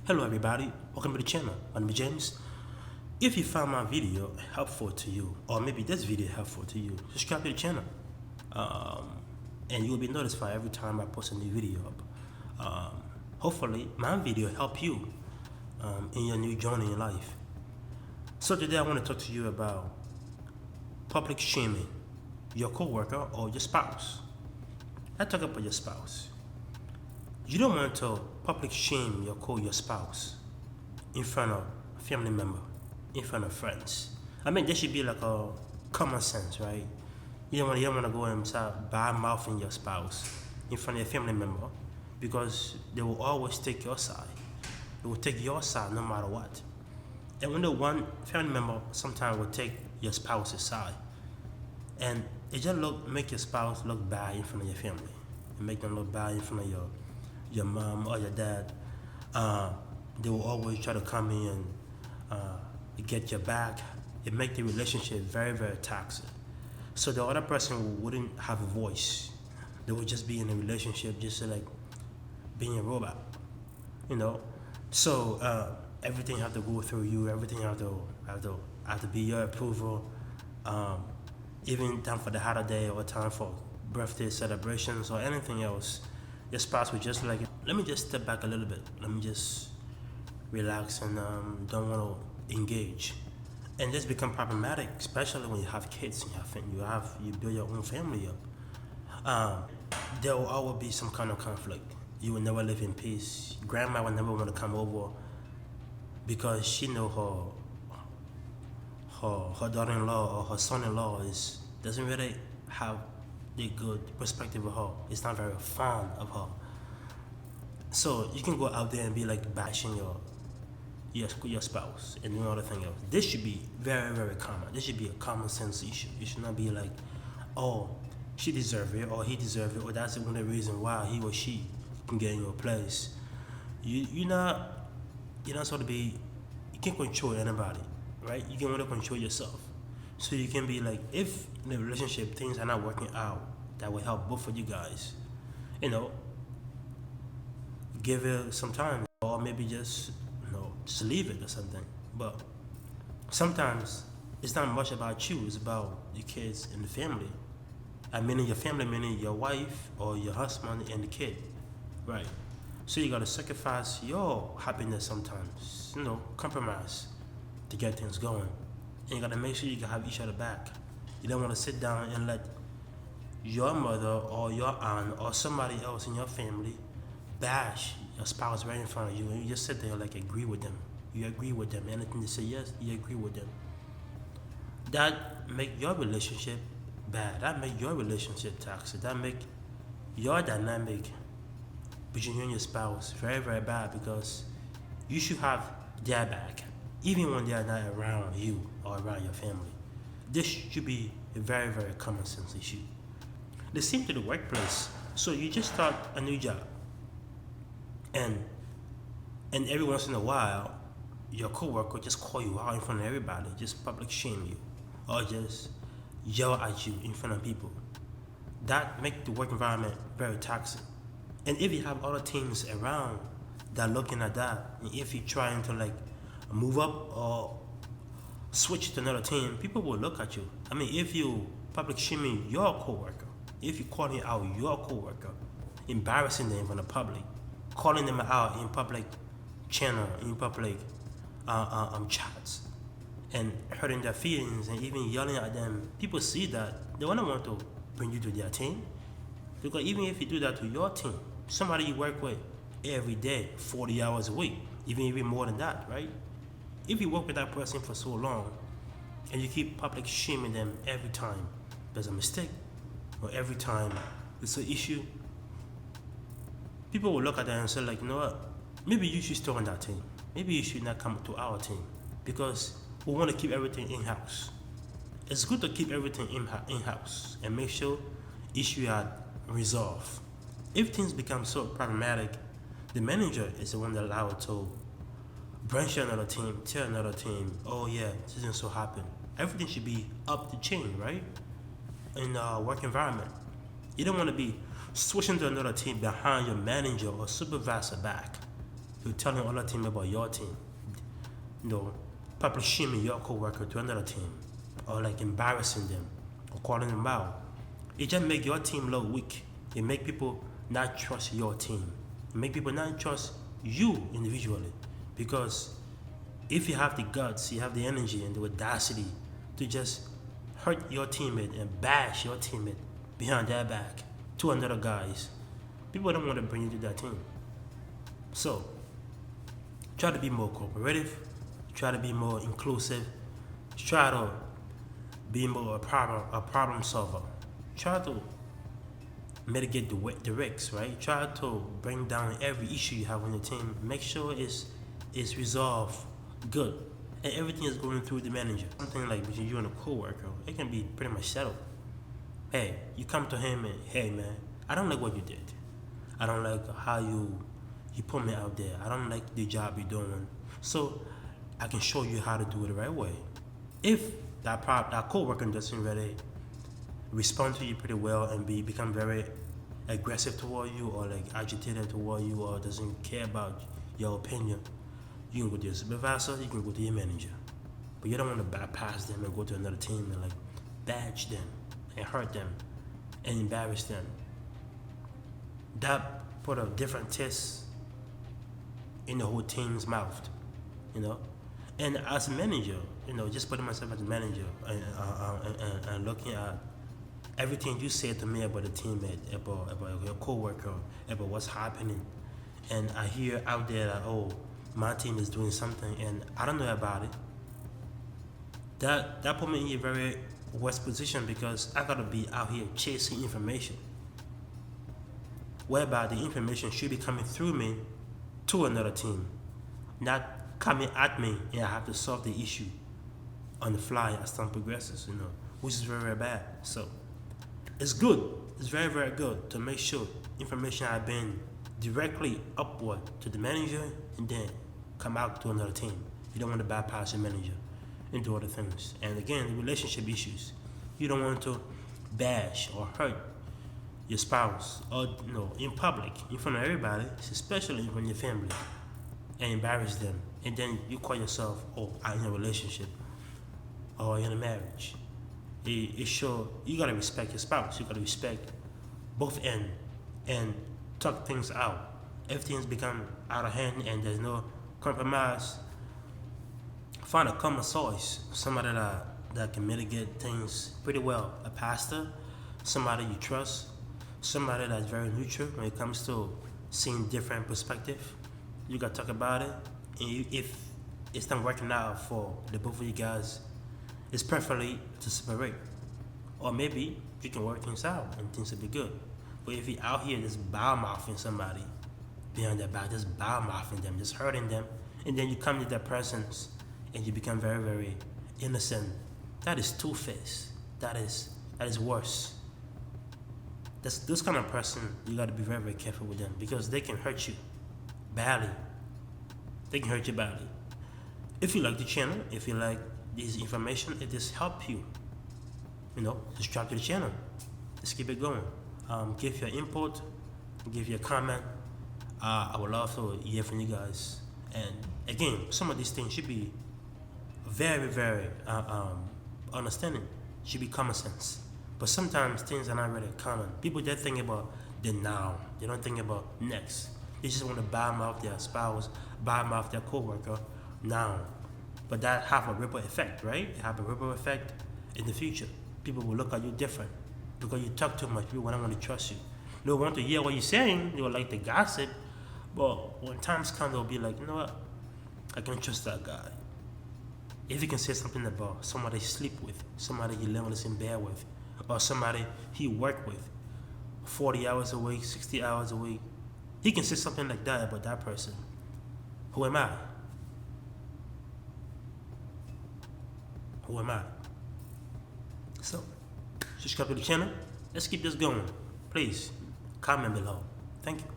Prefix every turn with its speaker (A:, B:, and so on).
A: Hello everybody, welcome to the channel. My name is James. If you found my video helpful to you, or maybe this video helpful to you, subscribe to the channel. And you'll be notified every time I post a new video up. Hopefully my video help you in your new journey in life. So today I want to talk to you about public shaming your coworker or your spouse. I talk about your spouse. You don't want to public shame your spouse in front of a family member, in front of friends. I mean, there should be like a common sense, right? You don't want to go and start bad mouthing your spouse in front of your family member because they will always take your side. They will take your side no matter what. And when the one family member sometimes will take your spouse's side, and it just make your spouse look bad in front of your family, and make them look bad in front of your mom or your dad. They will always try to come in and get your back. It make the relationship very, very toxic. So the other person wouldn't have a voice. They would just be in a relationship just like being a robot, you know. So everything have to go through you. Everything have to be your approval. Even time for the holiday or time for birthday celebrations or anything else, your spouse would just like, let me just step back a little bit. Let me just relax and don't want to engage. And this become problematic, especially when you have kids and you build your own family up. There will always be some kind of conflict. You will never live in peace. Grandma will never want to come over because she know her daughter-in-law or her son-in-law doesn't really have the good perspective of her. It's not very fond of her. So you can go out there and be like bashing your spouse and doing other thing else. This should be very, very common. This should be a common sense issue. You should not be like, oh, she deserves it or he deserves it, or that's the only reason why he or she can get in your place. You're not sort of be, you can't control anybody, right? You can only control yourself. So you can be like, if in the relationship things are not working out, that will help both of you guys. Give it some time, or maybe just just leave it or something. But sometimes it's not much about you; it's about your kids and the family. I mean, your family, meaning your wife or your husband and the kid, right? So you gotta sacrifice your happiness sometimes. Compromise to get things going. And you gotta make sure you can have each other back. You don't want to sit down and let your mother or your aunt or somebody else in your family bash your spouse right in front of you, and you just sit there like agree with them. You agree with them. Anything they say, yes, you agree with them. That make your relationship bad. That make your relationship toxic. That make your dynamic between you and your spouse very, very bad, because you should have their back even when they are not around you or around your family. This should be a very, very common sense issue. The same to the workplace. So you just start a new job, and every once in a while, your coworker just call you out in front of everybody, just public shame you, or just yell at you in front of people. That make the work environment very toxic. And if you have other teams around that looking at that, and if you're trying to like move up or switch to another team, people will look at you. I mean, if you public shaming your coworker, if you calling out your coworker, embarrassing them in the public, calling them out in public channel, in public chats, and hurting their feelings and even yelling at them, people see that, they won't want to bring you to their team. Because even if you do that to your team, somebody you work with every day, 40 hours a week, even more than that, right? If you work with that person for so long and you keep public shaming them every time there's a mistake or every time it's an issue, people will look at that and say like, you know what, maybe you should stay on that team. Maybe you should not come to our team, because we want to keep everything in-house. It's good to keep everything in-house and make sure issues are resolved. If things become so problematic, the manager is the one that allowed to branch another team, tell another team, oh yeah, this isn't so happen. Everything should be up the chain, right? In a work environment. You don't want to be switching to another team behind your manager or supervisor back. You're telling other team about your team. You know, probably shaming your coworker to another team, or like embarrassing them, or calling them out. It just make your team look weak. It make people not trust your team. It make people not trust you individually, because if you have the guts, you have the energy and the audacity to just hurt your teammate and bash your teammate behind their back to another guys, people don't want to bring you to that team. So try to be more cooperative, try to be more inclusive, try to be more a problem solver. Try to mitigate the risks, right? Try to bring down every issue you have on your team. Make sure it's resolved good, and everything is going through the manager. Something like between you and a coworker, it can be pretty much settled. Hey, you come to him and, hey man, I don't like what you did. I don't like how you put me out there. I don't like the job you're doing. So I can show you how to do it the right way. If that coworker doesn't really respond to you pretty well and become very aggressive toward you, or like agitated toward you, or doesn't care about your opinion, you can go to your supervisor, you can go to your manager. But you don't want to bypass them and go to another team and like badge them and hurt them and embarrass them. That put a different taste in the whole team's mouth, you know. And as a manager, you know, just putting myself as a manager and looking at everything you said to me about a teammate, about your coworker, about what's happening, and I hear out there that, oh, my team is doing something and I don't know about it. That put me in a very worst position, because I gotta be out here chasing information, whereby the information should be coming through me to another team, not coming at me and I have to solve the issue on the fly as time progresses, you know, which is very, very bad. So it's good. It's very, very good to make sure information has been directly upward to the manager and then come out to another team. You don't want to bypass your manager and do other things. And again, relationship issues. You don't want to bash or hurt your spouse, or you know, in public, in front of everybody, especially in front of your family, and embarrass them. And then you call yourself, oh, I'm in a relationship or in a marriage. It's sure you gotta respect your spouse. You gotta respect both ends and talk things out. Everything's become out of hand and there's no compromise. Find a common source, somebody that can mitigate things pretty well. A pastor, somebody you trust, somebody that's very neutral when it comes to seeing different perspective. You gotta talk about it. And if it's not working out for the both of you guys, it's preferably to separate. Or maybe you can work things out and things will be good. But if you're out here just bad-mouthing somebody behind their back, just bad-mouthing them, just hurting them, and then you come to their presence and you become very, very innocent, that is two-faced. That is worse. That's this kind of person, you gotta be very, very careful with them, because they can hurt you badly. They can hurt you badly. If you like the channel, if you like this information, it just help you, you know, subscribe to the channel. Let's keep it going. Give your input, give your comment. I would love to hear from you guys. And again, some of these things should be very, very understanding. Should be common sense. But sometimes things are not really common. People just think about the now. They don't think about next. They just want to badmouth their spouse, badmouth their coworker now. But that have a ripple effect, right? It have a ripple effect in the future. People will look at you different because you talk too much. People don't want to trust you. They want to hear what you're saying. They will like the gossip. But when times come, they'll be like, you know what? I can't trust that guy. If you can say something about somebody he sleep with, somebody he live in the same bed with, or somebody he work with 40 hours a week, 60 hours a week, he can say something like that about that person. Who am I? Who am I? So, subscribe to the channel. Let's keep this going. Please, comment below. Thank you.